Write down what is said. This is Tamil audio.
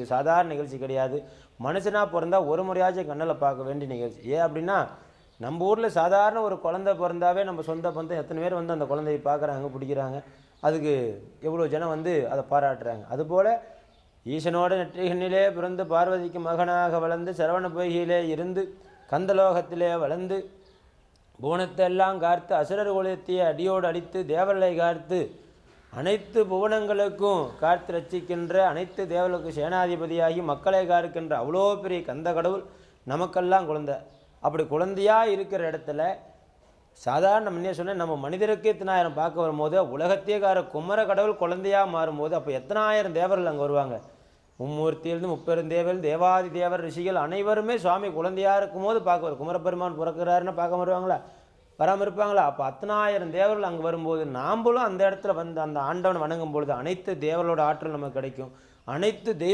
இது சாதாரண நிகழ்ச்சி கிடையாது. மனுஷனாக பிறந்தால் ஒரு முறையாச்சும் கண்ணில் பார்க்க வேண்டிய நிகழ்ச்சி. ஏன் அப்படின்னா, நம்ம ஊரில் சாதாரண ஒரு குழந்தை பிறந்தாவே நம்ம சொந்த பந்தம் எத்தனை பேர் வந்து அந்த குழந்தையை பார்க்குறாங்க, பிடிக்கிறாங்க. அதுக்கு எவ்வளோ ஜனம் வந்து அதை பாராட்டுறாங்க. அதுபோல் ஈசனோட நெற்றிகண்ணிலே பிறந்து பார்வதிக்கு மகனாக வளர்ந்து சரவண பொய்கையிலே இருந்து கந்தலோகத்திலே வளர்ந்து புவனத்தெல்லாம் காத்து அசுரர் குலத்திய அடியோடு அடித்து தேவர்களை காத்து அனைத்து புவனங்களுக்கும் காத்து ரட்சிக்கின்ற அனைத்து தேவர்களுக்கு சேனாதிபதியாகி மக்களை காக்கின்ற அவ்வளோ பெரிய கந்த கடவுள் நமக்கெல்லாம் குழந்தை. அப்படி குழந்தையாக இருக்கிற இடத்துல சாதாரண முன்னே சொன்னேன், நம்ம மனிதருக்கு எத்தனாயிரம் பார்க்க வரும்போது உலகத்தையே குமர கடவுள் குழந்தையாக மாறும்போது அப்போ எத்தனாயிரம் தேவர்கள் அங்கே வருவாங்க. மும்மூர்த்தியிலிருந்து முப்பெருந்தேவர்கள் தேவாதி தேவர் ரிஷிகள் அனைவருமே சுவாமி குழந்தையாக இருக்கும்போது பார்க்க வரும். குமரப்பெருமான் பிறக்கிறாருன்னு பார்க்க வருவாங்களா? வராமல் இருப்பாங்களா? அப்போ அத்தனாயிரம் தேவர்கள் அங்கே வரும்போது நாம்பளும் அந்த இடத்துல வந்து அந்த ஆண்டவன் வணங்கும் பொழுது அனைத்து தேவர்களோட ஆற்றல் நமக்கு கிடைக்கும். அனைத்து தெய்வ